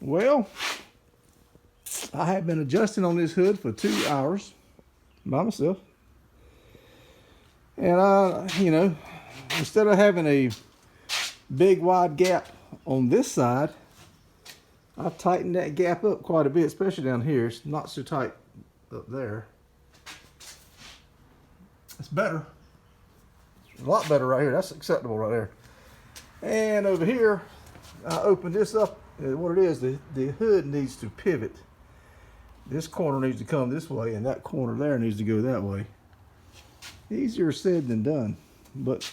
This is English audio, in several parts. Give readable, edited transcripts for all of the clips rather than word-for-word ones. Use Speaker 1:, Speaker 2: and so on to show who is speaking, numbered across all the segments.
Speaker 1: Well, I have been adjusting on this hood for 2 hours by myself. And instead of having a big wide gap on this side, I've tightened that gap up quite a bit, especially down here. It's not so tight up there. It's better. It's a lot better right here. That's acceptable right there. And over here, I opened this up. What it is, the hood needs to pivot. This corner needs to come this way, and that corner there needs to go that way. Easier said than done, but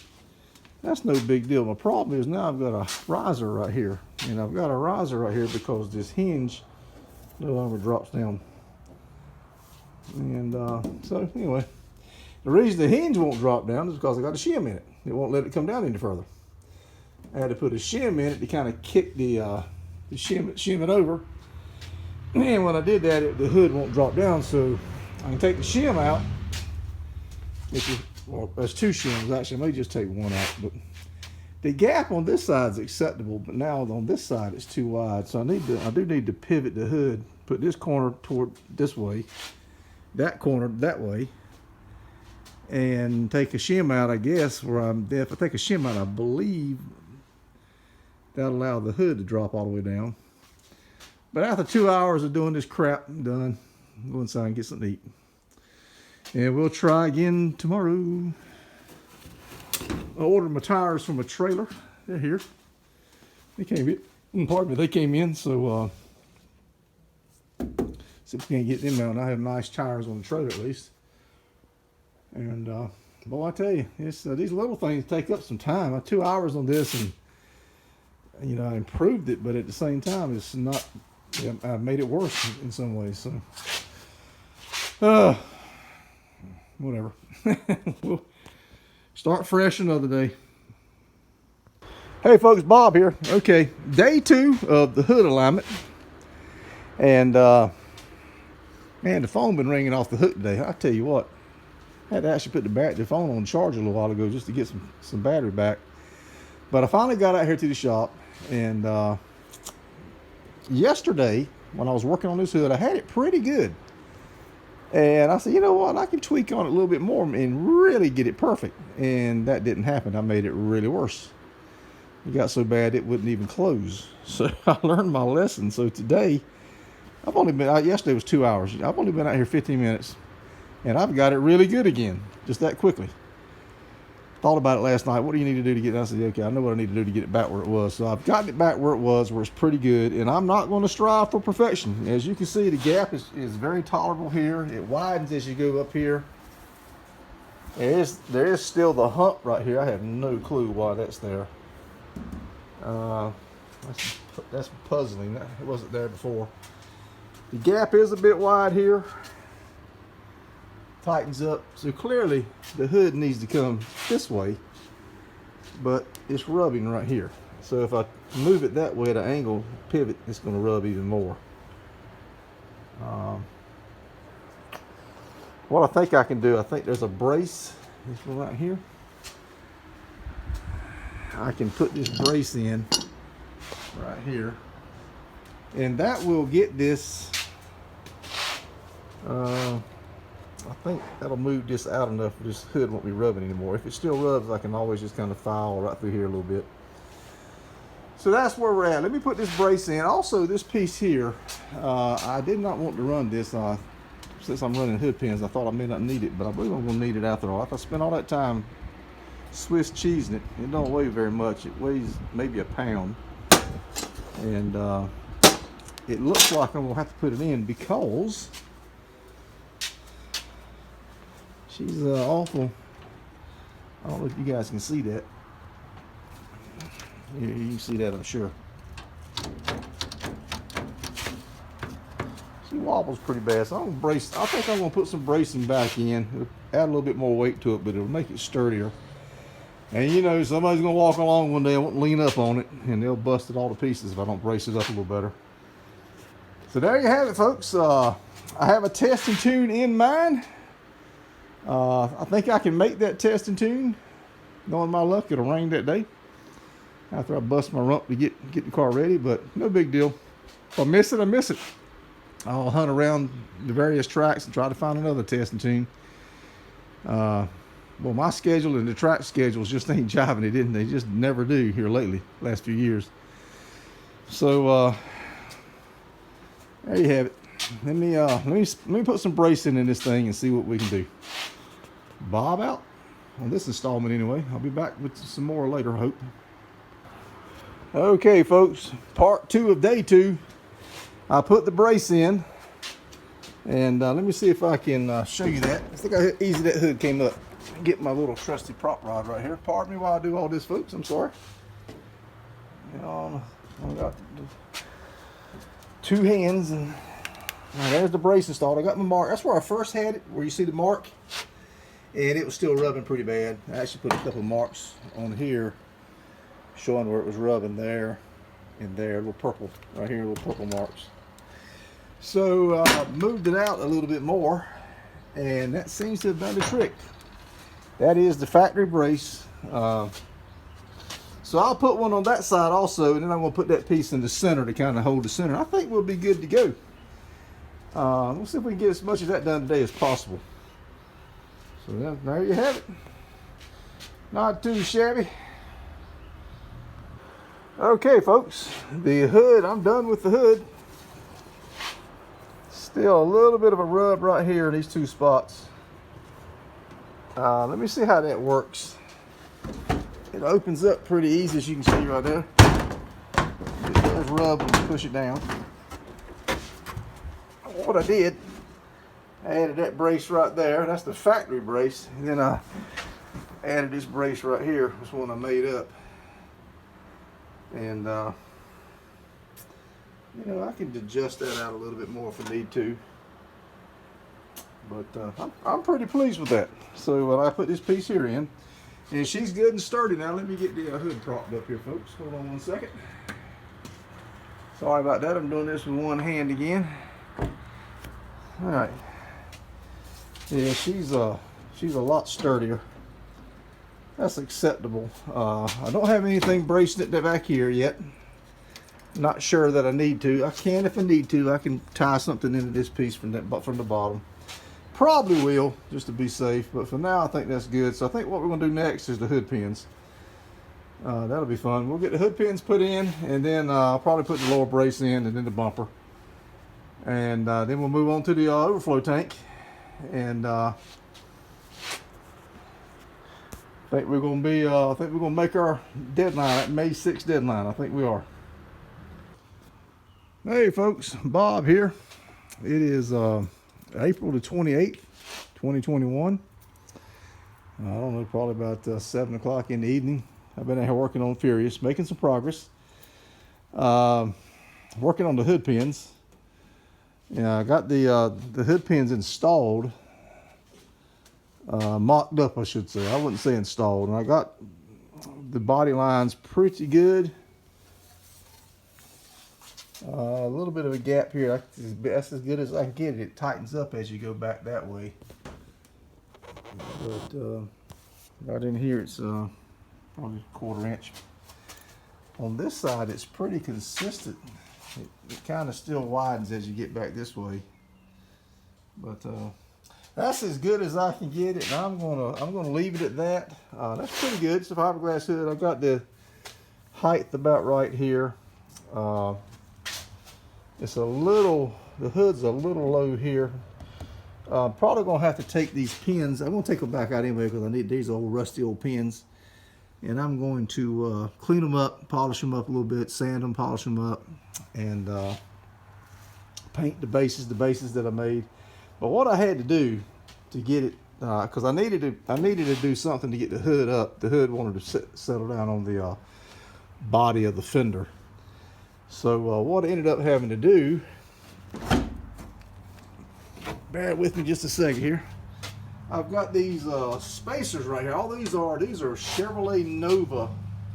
Speaker 1: that's no big deal. My problem is now I've got a riser right here, and I've got a riser right here because this hinge no longer drops down. And so anyway, the reason the hinge won't drop down is because I got a shim in it. It won't let it come down any further. I had to put a shim in it to kind of kick the shim it over. And when I did that, the hood won't drop down, so I can take the shim out. Well, there's two shims actually. I may just take one out, but the gap on this side is acceptable, but now on this side it's too wide. So I do need to pivot the hood, put this corner toward this way, that corner that way, and take a shim out. I guess if I take a shim out, I believe that'll allow the hood to drop all the way down. But after 2 hours of doing this crap, I'm done. Go inside and get something to eat. And we'll try again tomorrow. I ordered my tires from a trailer. They're here. They came in. Pardon me, they came in. So, see if we can't get them out. I have nice tires on the trailer at least. And, boy, I tell you, these little things take up some time. 2 hours on this, and, I improved it, but at the same time, it's not, I made it worse in some ways. So, whatever. We'll start fresh another day. Hey folks, Bob here. Okay, day 2 of the hood alignment. And man, the phone been ringing off the hook today. I tell you what, I had to actually put the phone on charge a little while ago just to get some battery back. But I finally got out here to the shop, and yesterday when I was working on this hood, I had it pretty good. And I said, you know what, I can tweak on it a little bit more and really get it perfect. And that didn't happen. I made it really worse. It got so bad it wouldn't even close. So I learned my lesson. So today, yesterday was 2 hours. I've only been out here 15 minutes. And I've got it really good again, just that quickly. Thought about it last night. What do you need to do to get it? I said, okay, I know what I need to do to get it back where it was. So I've gotten it back where it was, where it's pretty good. And I'm not going to strive for perfection. As you can see, the gap is very tolerable here. It widens as you go up here. There is still the hump right here. I have no clue why that's there. That's puzzling. It wasn't there before. The gap is a bit wide here. Tightens up, so clearly the hood needs to come this way, but it's rubbing right here. So if I move it that way at an angle, pivot, it's going to rub even more. What I think I can do, I think there's a brace, this one right here. I can put this brace in right here, and that will get this I think that'll move this out enough this hood won't be rubbing anymore. If it still rubs, I can always just kind of file right through here a little bit. So that's where we're at. Let me put this brace in. Also, this piece here, I did not want to run this. Since I'm running hood pins, I thought I may not need it, but I believe I'm going to need it after all. If I spend all that time Swiss cheesing it, it don't weigh very much. It weighs maybe a pound. And it looks like I'm going to have to put it in because she's awful. I don't know if you guys can see that. Yeah, you can see that, I'm sure. She wobbles pretty bad, so I'm gonna brace. I think I'm gonna put some bracing back in. It'll add a little bit more weight to it, but it'll make it sturdier. And somebody's gonna walk along one day and won't lean up on it, and they'll bust it all to pieces if I don't brace it up a little better. So there you have it, folks. I have a test and tune in mind. I think I can make that test and tune. Knowing my luck, it'll rain that day after I bust my rump to get the car ready, but no big deal. If I miss it, I miss it. I'll hunt around the various tracks and try to find another testing tune. Well, my schedule and the track schedules just ain't jiving. They just never do here lately, last few years. So there you have it. Let me put some bracing in this thing and see what we can do. Bob out on this installment anyway. I'll be back with some more later, I hope. Okay, folks, part 2 of day 2. I put the brace in, and let me see if I can show you that. Look how easy that hood came up. Get my little trusty prop rod right here. Pardon me while I do all this, folks. I'm sorry. I got 2 hands, and there's the brace installed. I got my mark. That's where I first had it, where you see the mark, and it was still rubbing pretty bad. I actually put a couple of marks on here showing where it was rubbing there and there, little purple right here, little purple marks. So moved it out a little bit more, and that seems to have done the trick. That is the factory brace. So I'll put one on that side also, and then I'm going to put that piece in the center to kind of hold the center. I think we'll be good to go. Let's see if we can get as much of that done today as possible. So there you have it. Not too shabby. Okay, folks, the hood, I'm done with the hood. Still a little bit of a rub right here in these 2 spots. Let me see how that works. It opens up pretty easy, as you can see right there. It does rub when you push it down. What I did, I added that brace right there. That's the factory brace. And then I added this brace right here. This one I made up. And you know, I can adjust that out a little bit more if I need to. But I'm pretty pleased with that. So I put this piece here in, and she's good and sturdy. Now let me get the hood propped up here, folks. Hold on one second. Sorry about that. I'm doing this with one hand again. All right. Yeah, she's a lot sturdier. That's acceptable. I don't have anything bracing it back here yet. Not sure that I need to. I can if I need to. I can tie something into this piece from the bottom. Probably will, just to be safe. But for now, I think that's good. So I think what we're going to do next is the hood pins. That'll be fun. We'll get the hood pins put in, and then I'll probably put the lower brace in, and then the bumper. And then we'll move on to the overflow tank. And I think we're going to be. I think we're going to make our deadline, that May 6th deadline. I think we are. Hey, folks, Bob here. It is April the 28th, 2021. I don't know, probably about 7 o'clock in the evening. I've been out here working on FURYIOUS, making some progress. Working on the hood pins. Yeah, I got the hood pins installed. Mocked up, I should say. I wouldn't say installed. And I got the body lines pretty good. A little bit of a gap here. That's as good as I can get it. It tightens up as you go back that way. But right in here, it's probably a 1/4 inch. On this side, it's pretty consistent. It kind of still widens as you get back this way. But that's as good as I can get it, and I'm gonna leave it at that. That's pretty good. It's a fiberglass hood. I've got the height about right here. It's a little, the hood's a little low here. Probably gonna have to take these pins. I'm gonna take them back out anyway because I need these old rusty old pins. And I'm going to clean them up, polish them up a little bit, sand them, polish them up, and paint the bases that I made. But what I had to do to get it, because I needed to do something to get the hood up. The hood wanted to settle down on the body of the fender. So what I ended up having to do, bear with me just a second here. I've got these spacers right here. All these are Chevrolet Nova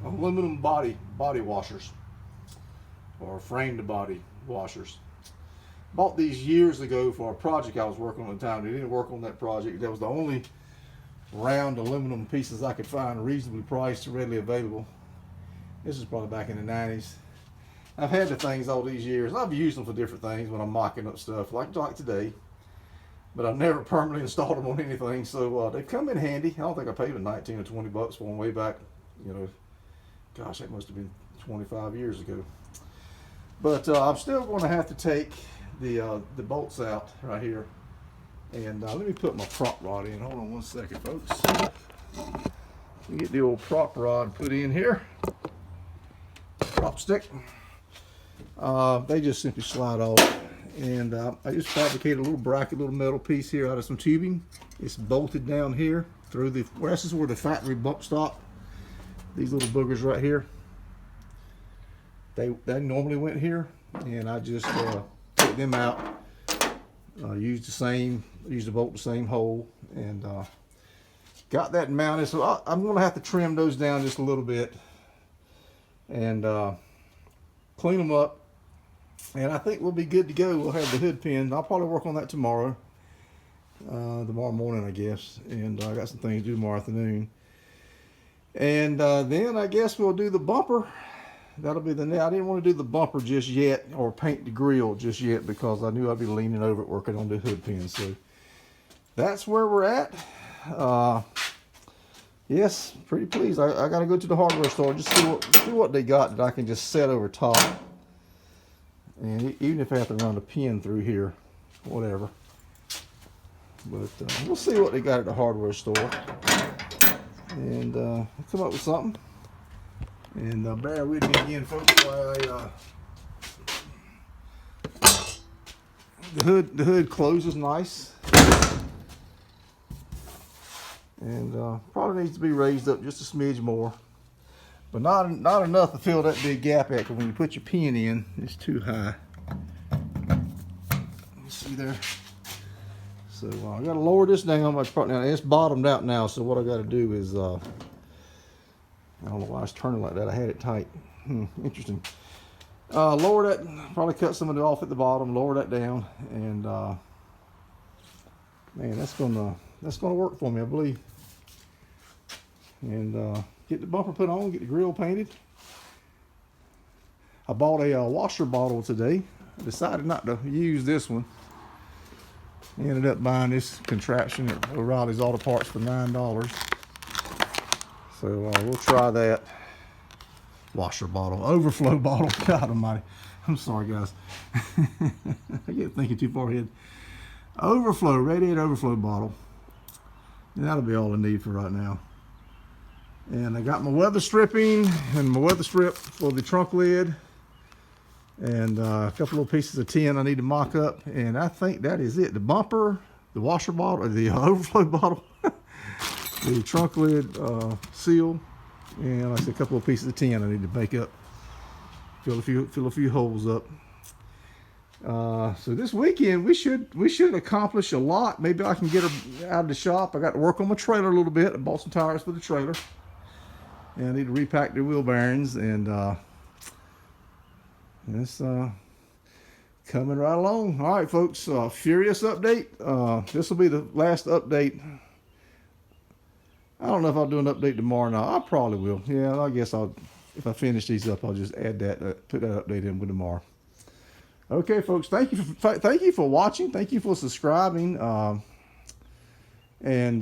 Speaker 1: aluminum body washers, or frame to body washers. Bought these years ago for a project I was working on at the time. They didn't work on that project. That was the only round aluminum pieces I could find reasonably priced and readily available. This is probably back in the 90s. I've had the things all these years. I've used them for different things when I'm mocking up stuff, like today. But I've never permanently installed them on anything, so they've come in handy. I don't think I paid them 19 or 20 bucks for them way back, you know, gosh, that must have been 25 years ago. But I'm still going to have to take the bolts out right here. And let me put my prop rod in. Hold on one second, folks. Let me get the old prop rod put in here. Prop stick. They just simply slide off. And I just fabricated a little bracket, little metal piece here out of some tubing. It's bolted down here through the, well, this is where the factory bump stop. These little boogers right here. They normally went here, and I just took them out. Used the bolt the same hole, and got that mounted. So I'm going to have to trim those down just a little bit, and clean them up. And I think we'll be good to go. We'll have the hood pin. I'll probably work on that tomorrow. Tomorrow morning, I guess. And I got some things to do tomorrow afternoon. And then I guess we'll do the bumper. That'll be the next. I didn't want to do the bumper just yet, or paint the grill just yet, because I knew I'd be leaning over it working on the hood pin. So that's where we're at. Yes, pretty pleased. I got to go to the hardware store, just see what they got that I can just set over top. And even if I have to run a pin through here, whatever. But we'll see what they got at the hardware store. And come up with something. And bear with me again, folks, while the hood closes nice. And probably needs to be raised up just a smidge more. But not enough to fill that big gap at, because when you put your pin in, it's too high. You see there? So I got to lower this down. Now it's bottomed out now, so what I got to do is, I don't know why it's turning like that. I had it tight. Interesting. Lower that, probably cut some of it off at the bottom, lower that down, and man, that's gonna work for me, I believe. And get the bumper put on, get the grill painted. I bought a washer bottle today. I decided not to use this one. I ended up buying this contraption at O'Reilly's Auto Parts for $9. So we'll try that. Washer bottle, overflow bottle. God almighty. I'm sorry, guys. I get thinking too far ahead. Overflow, radiator overflow bottle. And that'll be all I need for right now. And I got my weather stripping and my weather strip for the trunk lid. And a couple little pieces of tin I need to mock up. And I think that is it. The bumper, the washer bottle, the overflow bottle, the trunk lid seal, and like I said, a couple of pieces of tin I need to make up. Fill a few holes up. So this weekend we should accomplish a lot. Maybe I can get her out of the shop. I got to work on my trailer a little bit. I bought some tires for the trailer, and I need to repack the wheel bearings. And it's coming right along. All right, folks. Furious update. This will be the last update. I don't know if I'll do an update tomorrow or not. I probably will. Yeah, I guess if I finish these up, I'll just add that, put that update in with tomorrow. Okay, folks. Thank you for watching. Thank you for subscribing. And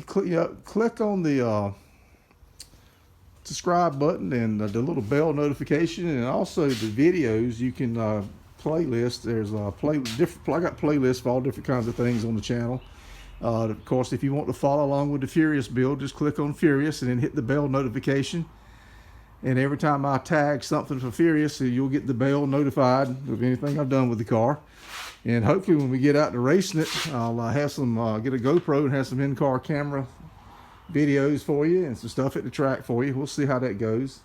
Speaker 1: click on the subscribe button and the little bell notification, and also the videos. You can playlist. There's I got playlists for all different kinds of things on the channel. Of course, if you want to follow along with the Furious build, just click on Furious and then hit the bell notification. And every time I tag something for Furious, you'll get the bell notified of anything I've done with the car. And hopefully when we get out to racing it, I'll have some, get a GoPro and have some in-car camera videos for you and some stuff at the track for you. We'll see how that goes.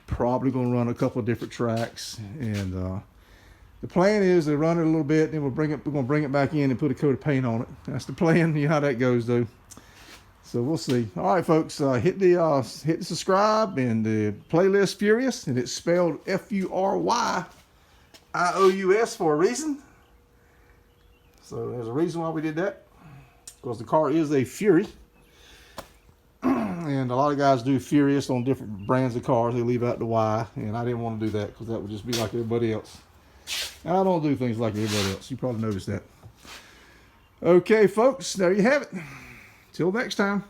Speaker 1: Probably going to run a couple of different tracks. And the plan is to run it a little bit, then we're going to bring it back in and put a coat of paint on it. That's the plan. You know how that goes, though. So we'll see. All right, folks, hit the subscribe and the playlist Furious, and it's spelled FURYIOUS for a reason. So there's a reason why we did that, because the car is a Fury. And And a lot of guys do Furious on different brands of cars. They leave out the Y, and I didn't want to do that because that would just be like everybody else. And I don't do things like everybody else. You probably noticed that. Okay, folks, there you have it. Till next time.